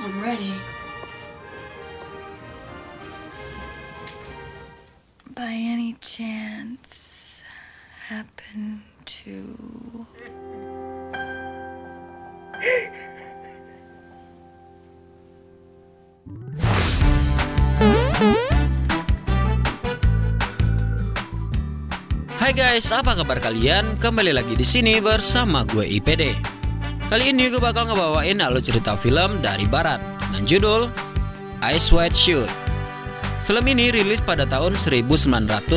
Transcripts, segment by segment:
I'm ready. By any chance, happen to... Hai guys, apa kabar kalian? Kembali lagi di sini bersama gue IPD. Kali ini gue bakal ngebawain alur cerita film dari barat dengan judul Eyes Wide Shut. Film ini rilis pada tahun 1999,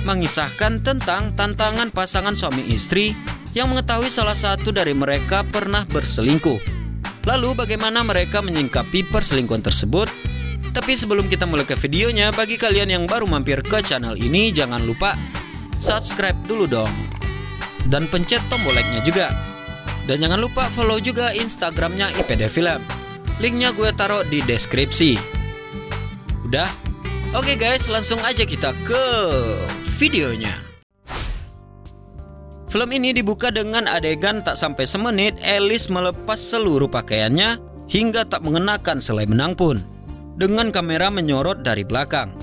mengisahkan tentang tantangan pasangan suami istri yang mengetahui salah satu dari mereka pernah berselingkuh. Lalu bagaimana mereka menyingkapi perselingkuhan tersebut? Tapi sebelum kita mulai ke videonya, bagi kalian yang baru mampir ke channel ini, jangan lupa subscribe dulu dong. Dan pencet tombol like-nya juga. Dan jangan lupa follow juga Instagramnya IPD Film. Linknya gue taruh di deskripsi. Udah? Oke guys, langsung aja kita ke videonya. Film ini dibuka dengan adegan tak sampai semenit Alice melepas seluruh pakaiannya hingga tak mengenakan selai benang pun, dengan kamera menyorot dari belakang.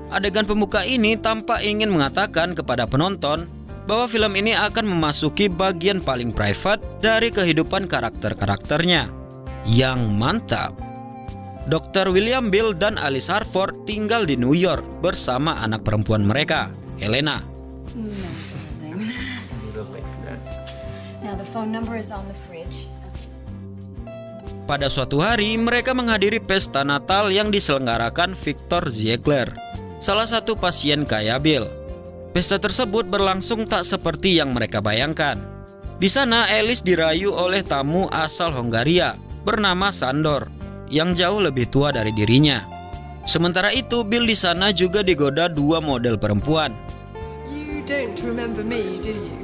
Adegan pembuka ini tampak ingin mengatakan kepada penonton bahwa film ini akan memasuki bagian paling private dari kehidupan karakter-karakternya. Yang mantap. Dr. William Bill dan Alice Harford tinggal di New York bersama anak perempuan mereka, Helena. Now the phone number is on the fridge. Pada suatu hari, mereka menghadiri pesta Natal yang diselenggarakan Victor Ziegler, salah satu pasien kaya Bill. Pesta tersebut berlangsung tak seperti yang mereka bayangkan. Di sana, Alice dirayu oleh tamu asal Hongaria bernama Sandor, yang jauh lebih tua dari dirinya. Sementara itu, Bill di sana juga digoda dua model perempuan. You don't remember me, do you?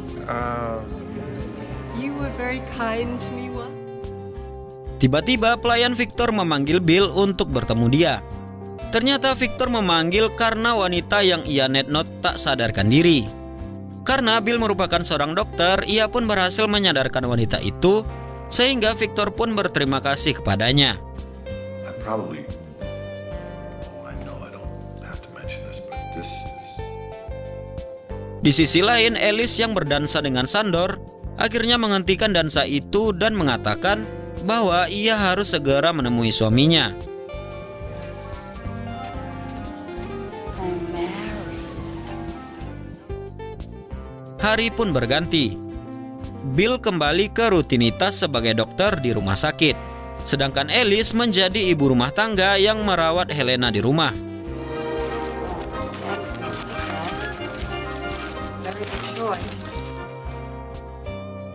You were very kind to me once. Tiba-tiba pelayan Victor memanggil Bill untuk bertemu dia. Ternyata Victor memanggil karena wanita yang ia netnote tak sadarkan diri. Karena Bill merupakan seorang dokter, ia pun berhasil menyadarkan wanita itu, sehingga Victor pun berterima kasih kepadanya. Di sisi lain, Alice yang berdansa dengan Sandor akhirnya menghentikan dansa itu dan mengatakan bahwa ia harus segera menemui suaminya. Hari pun berganti. Bill kembali ke rutinitas sebagai dokter di rumah sakit, sedangkan Alice menjadi ibu rumah tangga yang merawat Helena di rumah.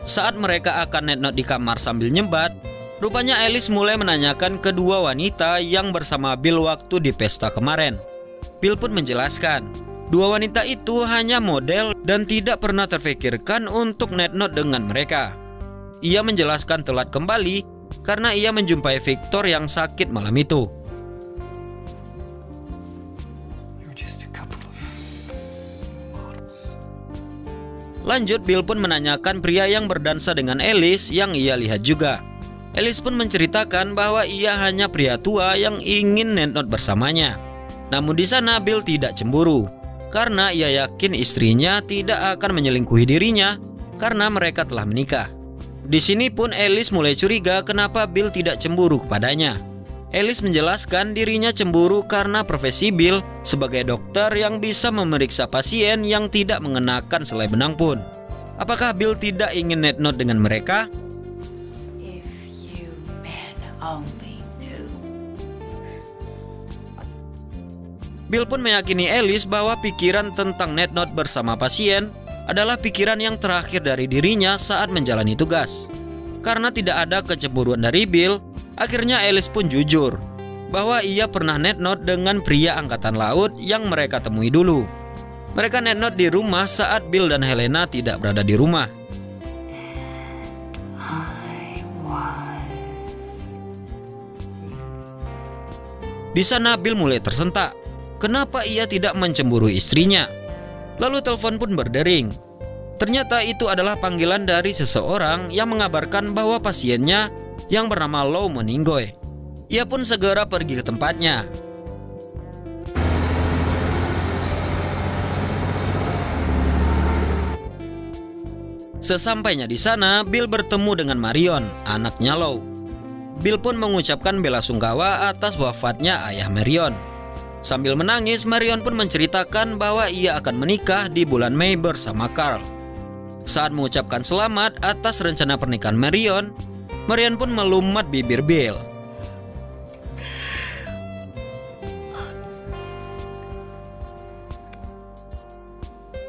Saat mereka akan netnote di kamar sambil nyembat, rupanya Alice mulai menanyakan kedua wanita yang bersama Bill waktu di pesta kemarin. Bill pun menjelaskan, dua wanita itu hanya model dan tidak pernah terfikirkan untuk netnote dengan mereka. Ia menjelaskan telat kembali karena ia menjumpai Victor yang sakit malam itu. Lanjut, Bill pun menanyakan pria yang berdansa dengan Alice yang ia lihat juga. Alice pun menceritakan bahwa ia hanya pria tua yang ingin netnote bersamanya. Namun di sana Bill tidak cemburu, karena ia yakin istrinya tidak akan menyelingkuhi dirinya karena mereka telah menikah. Di sini pun Alice mulai curiga kenapa Bill tidak cemburu kepadanya. Alice menjelaskan dirinya cemburu karena profesi Bill sebagai dokter yang bisa memeriksa pasien yang tidak mengenakan selai benang pun. Apakah Bill tidak ingin netnote dengan mereka? If you men only knew. Bill pun meyakini Alice bahwa pikiran tentang netnote bersama pasien adalah pikiran yang terakhir dari dirinya saat menjalani tugas. Karena tidak ada kecemburuan dari Bill, akhirnya Alice pun jujur bahwa ia pernah netnote dengan pria angkatan laut yang mereka temui dulu. Mereka netnote di rumah saat Bill dan Helena tidak berada di rumah. Di sana Bill mulai tersentak. Kenapa ia tidak mencemburu istrinya? Lalu telepon pun berdering. Ternyata itu adalah panggilan dari seseorang yang mengabarkan bahwa pasiennya yang bernama Lou Meninggoy. Ia pun segera pergi ke tempatnya. Sesampainya di sana, Bill bertemu dengan Marion, anaknya Lou. Bill pun mengucapkan belasungkawa atas wafatnya ayah Marion. Sambil menangis, Marion pun menceritakan bahwa ia akan menikah di bulan Mei bersama Carl. Saat mengucapkan selamat atas rencana pernikahan Marion, Marion pun melumat bibir Bill.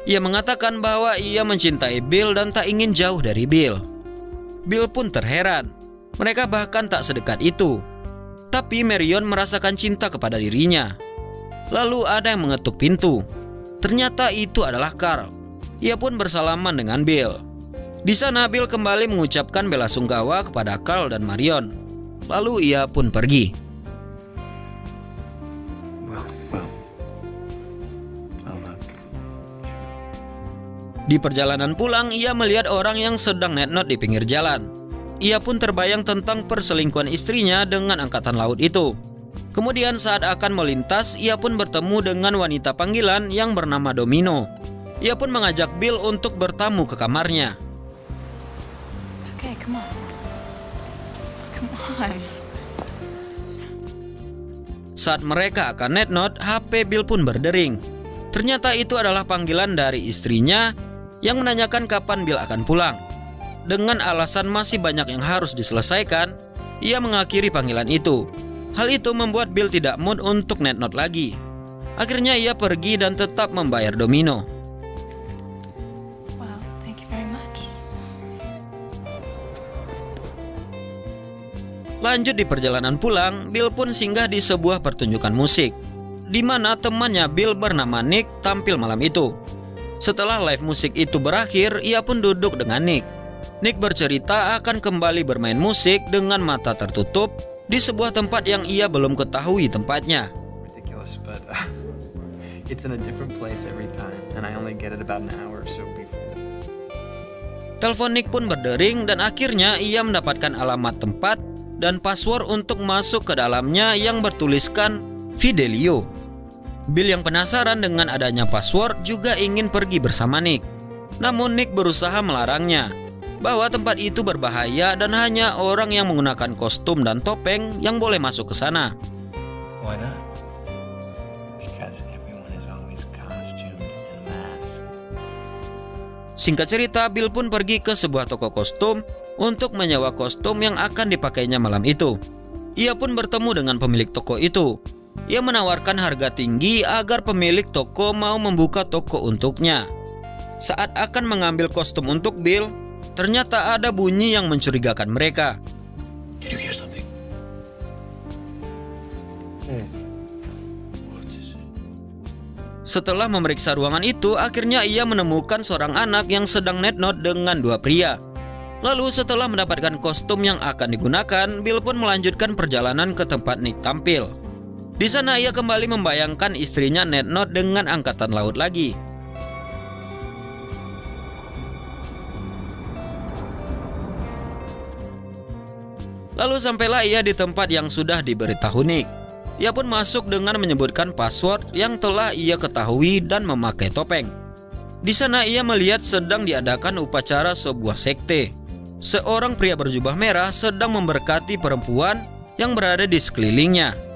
Ia mengatakan bahwa ia mencintai Bill dan tak ingin jauh dari Bill. Bill pun terheran. Mereka bahkan tak sedekat itu. Tapi Marion merasakan cinta kepada dirinya. Lalu ada yang mengetuk pintu. Ternyata itu adalah Carl. Ia pun bersalaman dengan Bill. Di sana Bill kembali mengucapkan belasungkawa kepada Carl dan Marion. Lalu ia pun pergi. Di perjalanan pulang, ia melihat orang yang sedang netnot di pinggir jalan. Ia pun terbayang tentang perselingkuhan istrinya dengan angkatan laut itu. Kemudian saat akan melintas, ia pun bertemu dengan wanita panggilan yang bernama Domino. Ia pun mengajak Bill untuk bertamu ke kamarnya. It's okay, come on. Come on. Saat mereka akan netnot, HP Bill pun berdering. Ternyata itu adalah panggilan dari istrinya yang menanyakan kapan Bill akan pulang. Dengan alasan masih banyak yang harus diselesaikan, ia mengakhiri panggilan itu. Hal itu membuat Bill tidak mood untuk netnot lagi. Akhirnya ia pergi dan tetap membayar Domino. Well, thank you very much. Lanjut di perjalanan pulang, Bill pun singgah di sebuah pertunjukan musik, di mana temannya Bill bernama Nick tampil malam itu. Setelah live musik itu berakhir, ia pun duduk dengan Nick. Nick bercerita akan kembali bermain musik dengan mata tertutup di sebuah tempat yang ia belum ketahui tempatnya. Ridiculous, but it's in a different place every time, and I only get it about an hour or so before. Telepon Nick pun berdering dan akhirnya ia mendapatkan alamat tempat dan password untuk masuk ke dalamnya yang bertuliskan Fidelio. Bill yang penasaran dengan adanya password juga ingin pergi bersama Nick. Namun Nick berusaha melarangnya, bahwa tempat itu berbahaya dan hanya orang yang menggunakan kostum dan topeng yang boleh masuk ke sana. Why not? Because everyone is always costumed and masked. Singkat cerita, Bill pun pergi ke sebuah toko kostum untuk menyewa kostum yang akan dipakainya malam itu. Ia pun bertemu dengan pemilik toko itu. Ia menawarkan harga tinggi agar pemilik toko mau membuka toko untuknya. Saat akan mengambil kostum untuk Bill, ternyata ada bunyi yang mencurigakan mereka. Did you hear something? What is it? Setelah memeriksa ruangan itu, akhirnya ia menemukan seorang anak yang sedang netnot dengan dua pria. Lalu setelah mendapatkan kostum yang akan digunakan, Bill pun melanjutkan perjalanan ke tempat Nick tampil. Di sana ia kembali membayangkan istrinya netnot dengan angkatan laut lagi. Lalu sampailah ia di tempat yang sudah diberitahu Nick. Ia pun masuk dengan menyebutkan password yang telah ia ketahui dan memakai topeng. Di sana ia melihat sedang diadakan upacara sebuah sekte. Seorang pria berjubah merah sedang memberkati perempuan yang berada di sekelilingnya.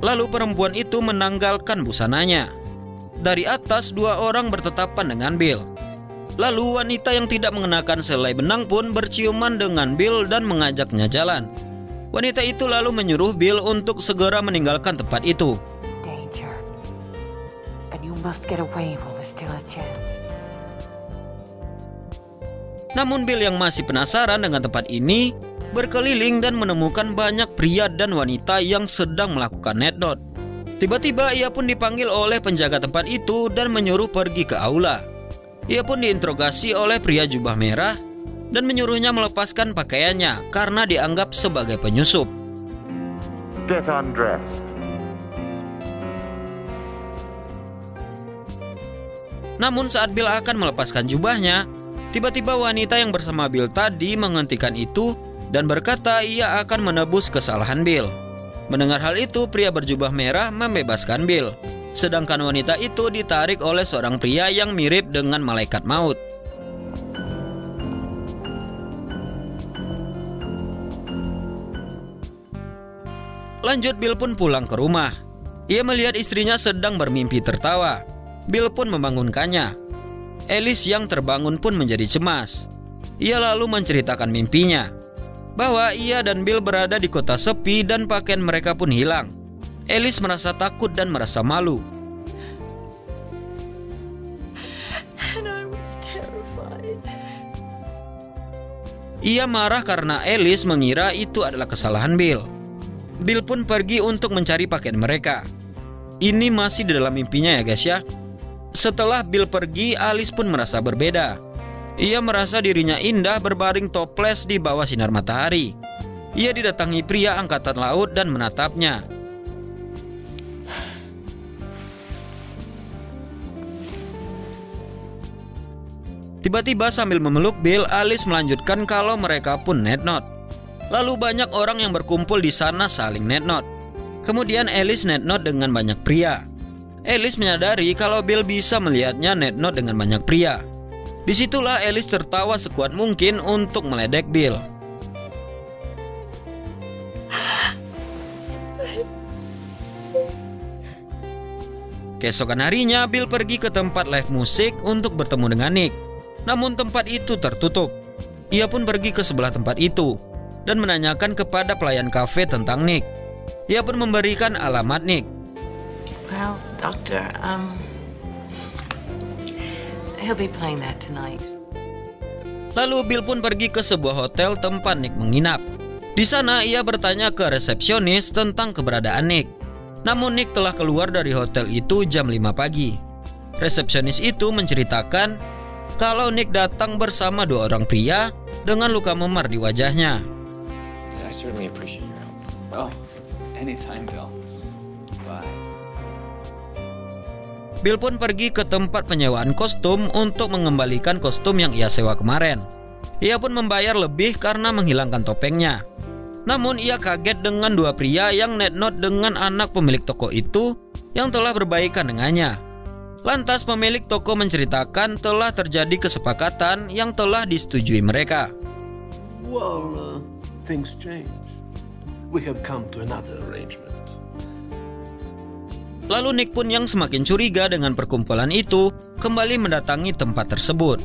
Lalu perempuan itu menanggalkan busananya. Dari atas, dua orang bertetapan dengan Bill. Lalu wanita yang tidak mengenakan selai benang pun berciuman dengan Bill dan mengajaknya jalan. Wanita itu lalu menyuruh Bill untuk segera meninggalkan tempat itu. Danger. And you must get away while there's still a chance. Namun Bill yang masih penasaran dengan tempat ini berkeliling dan menemukan banyak pria dan wanita yang sedang melakukan netnot. Tiba-tiba ia pun dipanggil oleh penjaga tempat itu dan menyuruh pergi ke aula. Ia pun diinterogasi oleh pria jubah merah dan menyuruhnya melepaskan pakaiannya karena dianggap sebagai penyusup. Get undressed. Namun saat Bill akan melepaskan jubahnya, tiba-tiba wanita yang bersama Bill tadi menghentikan itu dan berkata ia akan menebus kesalahan Bill. Mendengar hal itu, pria berjubah merah membebaskan Bill, sedangkan wanita itu ditarik oleh seorang pria yang mirip dengan malaikat maut. Lanjut, Bill pun pulang ke rumah. Ia melihat istrinya sedang bermimpi tertawa. Bill pun membangunkannya. Alice yang terbangun pun menjadi cemas. Ia lalu menceritakan mimpinya, bahwa ia dan Bill berada di kota sepi dan pakaian mereka pun hilang. Alice merasa takut dan merasa malu. And I was terrified. Ia marah karena Alice mengira itu adalah kesalahan Bill. Bill pun pergi untuk mencari pakaian mereka. Ini masih di dalam mimpinya ya guys ya. Setelah Bill pergi, Alice pun merasa berbeda. Ia merasa dirinya indah berbaring toples di bawah sinar matahari. Ia didatangi pria angkatan laut dan menatapnya. Tiba-tiba sambil memeluk Bill, Alice melanjutkan kalau mereka pun net note. Lalu banyak orang yang berkumpul di sana saling net note. Kemudian Alice net note dengan banyak pria. Alice menyadari kalau Bill bisa melihatnya net note dengan banyak pria. Disitulah Alice tertawa sekuat mungkin untuk meledek Bill. Keesokan harinya, Bill pergi ke tempat live musik untuk bertemu dengan Nick. Namun tempat itu tertutup. Ia pun pergi ke sebelah tempat itu dan menanyakan kepada pelayan kafe tentang Nick. Ia pun memberikan alamat Nick. Well, Doctor, he'll be playing that tonight. Lalu Bill pun pergi ke sebuah hotel tempat Nick menginap. Di sana ia bertanya ke resepsionis tentang keberadaan Nick. Namun Nick telah keluar dari hotel itu jam 5 pagi. Resepsionis itu menceritakan kalau Nick datang bersama 2 orang pria dengan luka memar di wajahnya. I certainly appreciate your help. Oh, anytime, Bill. Bye. Bill pun pergi ke tempat penyewaan kostum untuk mengembalikan kostum yang ia sewa kemarin. Ia pun membayar lebih karena menghilangkan topengnya. Namun ia kaget dengan 2 pria yang net note dengan anak pemilik toko itu yang telah berbaikan dengannya. Lantas pemilik toko menceritakan telah terjadi kesepakatan yang telah disetujui mereka. Well, things change. We have come to another arrangement. Lalu Nick pun yang semakin curiga dengan perkumpulan itu kembali mendatangi tempat tersebut.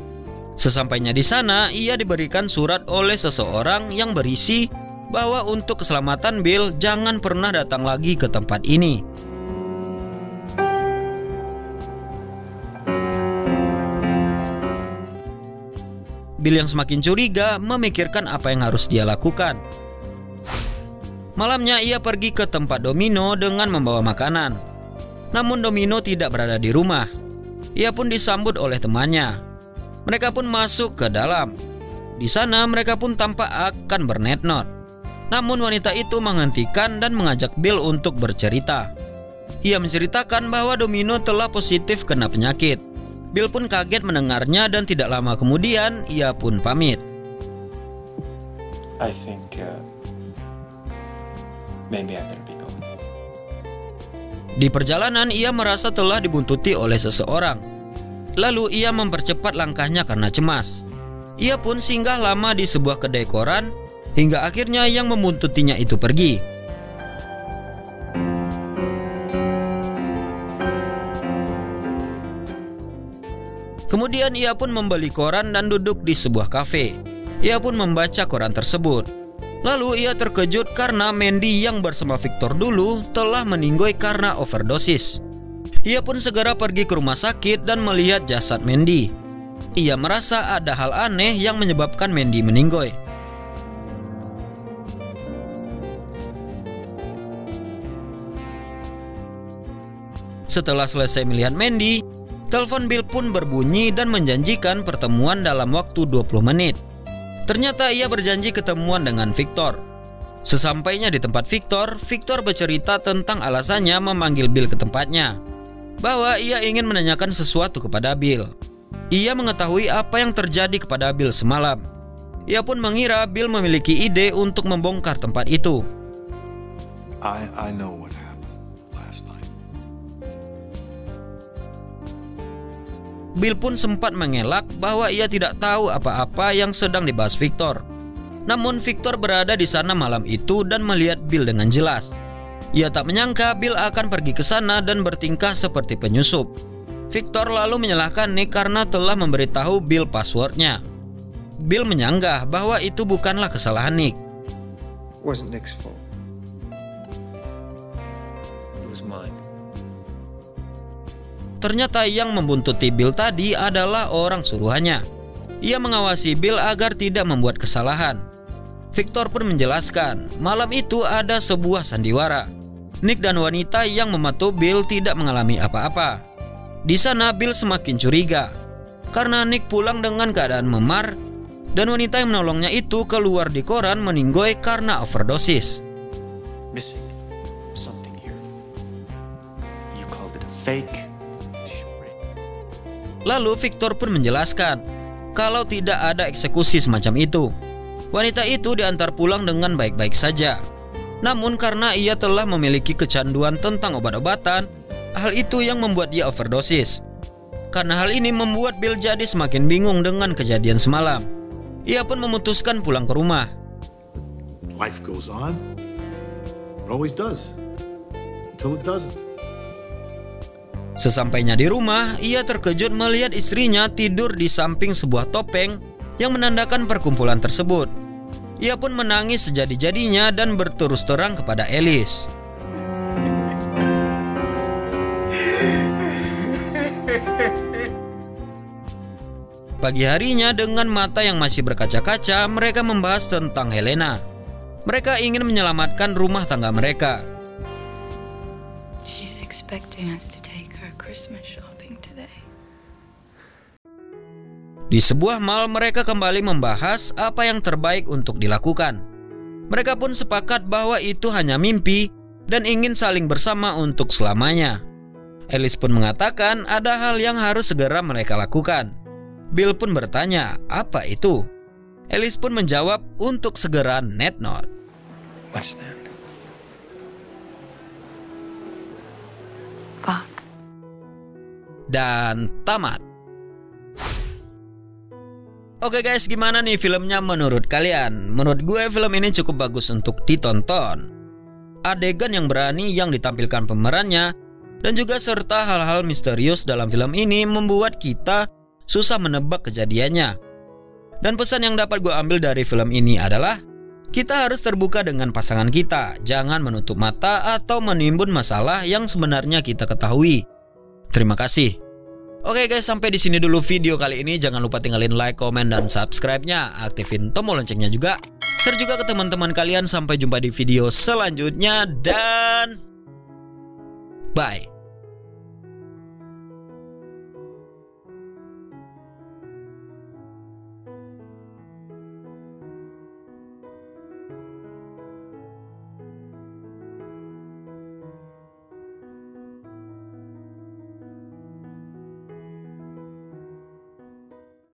Sesampainya di sana, ia diberikan surat oleh seseorang yang berisi bahwa untuk keselamatan Bill jangan pernah datang lagi ke tempat ini. Bill yang semakin curiga memikirkan apa yang harus dia lakukan. Malamnya ia pergi ke tempat Domino dengan membawa makanan. Namun Domino tidak berada di rumah. Ia pun disambut oleh temannya. Mereka pun masuk ke dalam. Di sana mereka pun tampak akan bernet note. Namun wanita itu menghentikan dan mengajak Bill untuk bercerita. Ia menceritakan bahwa Domino telah positif kena penyakit. Bill pun kaget mendengarnya dan tidak lama kemudian ia pun pamit. I think maybe I better be going. Di perjalanan ia merasa telah dibuntuti oleh seseorang. Lalu ia mempercepat langkahnya karena cemas. Ia pun singgah lama di sebuah kedai koran hingga akhirnya yang membuntutinya itu pergi. Kemudian ia pun membeli koran dan duduk di sebuah kafe. Ia pun membaca koran tersebut. Lalu ia terkejut karena Mandy yang bersama Victor dulu telah meninggoy karena overdosis. Ia pun segera pergi ke rumah sakit dan melihat jasad Mandy. Ia merasa ada hal aneh yang menyebabkan Mandy meninggoy. Setelah selesai melihat Mandy, telepon Bill pun berbunyi dan menjanjikan pertemuan dalam waktu 20 menit. Ternyata ia berjanji ketemuan dengan Victor. Sesampainya di tempat Victor, Victor bercerita tentang alasannya memanggil Bill ke tempatnya. bahwa ia ingin menanyakan sesuatu kepada Bill. Ia mengetahui apa yang terjadi kepada Bill semalam. Ia pun mengira Bill memiliki ide untuk membongkar tempat itu. I know what happened last night. Bill pun sempat mengelak bahwa ia tidak tahu apa-apa yang sedang dibahas Victor. Namun Victor berada di sana malam itu dan melihat Bill dengan jelas. Ia tak menyangka Bill akan pergi ke sana dan bertingkah seperti penyusup. Victor lalu menyalahkan Nick karena telah memberitahu Bill passwordnya. Bill menyanggah bahwa itu bukanlah kesalahan Nick. It wasn't Nick's fault. It was mine. Ternyata yang membuntuti Bill tadi adalah orang suruhannya. Ia mengawasi Bill agar tidak membuat kesalahan. Victor pun menjelaskan, malam itu ada sebuah sandiwara. Nick dan wanita yang membantu Bill tidak mengalami apa-apa. Di sana Bill semakin curiga karena Nick pulang dengan keadaan memar dan wanita yang menolongnya itu keluar di koran meninggoy karena overdosis. Missing something here. You called it a fake. Lalu Victor pun menjelaskan kalau tidak ada eksekusi semacam itu. Wanita itu diantar pulang dengan baik-baik saja. Namun karena ia telah memiliki kecanduan tentang obat-obatan, hal itu yang membuat dia overdosis. Karena hal ini membuat Bill jadi semakin bingung dengan kejadian semalam. Ia pun memutuskan pulang ke rumah. Life goes on. It always does. Until it doesn't. Sesampainya di rumah, ia terkejut melihat istrinya tidur di samping sebuah topeng yang menandakan perkumpulan tersebut. Ia pun menangis sejadi-jadinya dan berterus terang kepada Alice. Pagi harinya dengan mata yang masih berkaca-kaca, mereka membahas tentang Helena. Mereka ingin menyelamatkan rumah tangga mereka. She's expecting us to take her Christmas shopping today. Di sebuah mall mereka kembali membahas apa yang terbaik untuk dilakukan. Mereka pun sepakat bahwa itu hanya mimpi dan ingin saling bersama untuk selamanya. Alice pun mengatakan ada hal yang harus segera mereka lakukan. Bill pun bertanya, apa itu? Alice pun menjawab untuk segera net note. What's that? Fuck. Dan tamat. Oke guys, gimana nih filmnya menurut kalian? Menurut gue film ini cukup bagus untuk ditonton. Adegan yang berani yang ditampilkan pemerannya dan juga serta hal-hal misterius dalam film ini membuat kita susah menebak kejadiannya. Dan pesan yang dapat gue ambil dari film ini adalah kita harus terbuka dengan pasangan kita. Jangan menutup mata atau menimbun masalah yang sebenarnya kita ketahui. Terima kasih. Oke guys, sampai di sini dulu video kali ini. Jangan lupa tinggalin like, komen, dan subscribe-nya. Aktifin tombol loncengnya juga. Share juga ke teman-teman kalian. Sampai jumpa di video selanjutnya dan bye.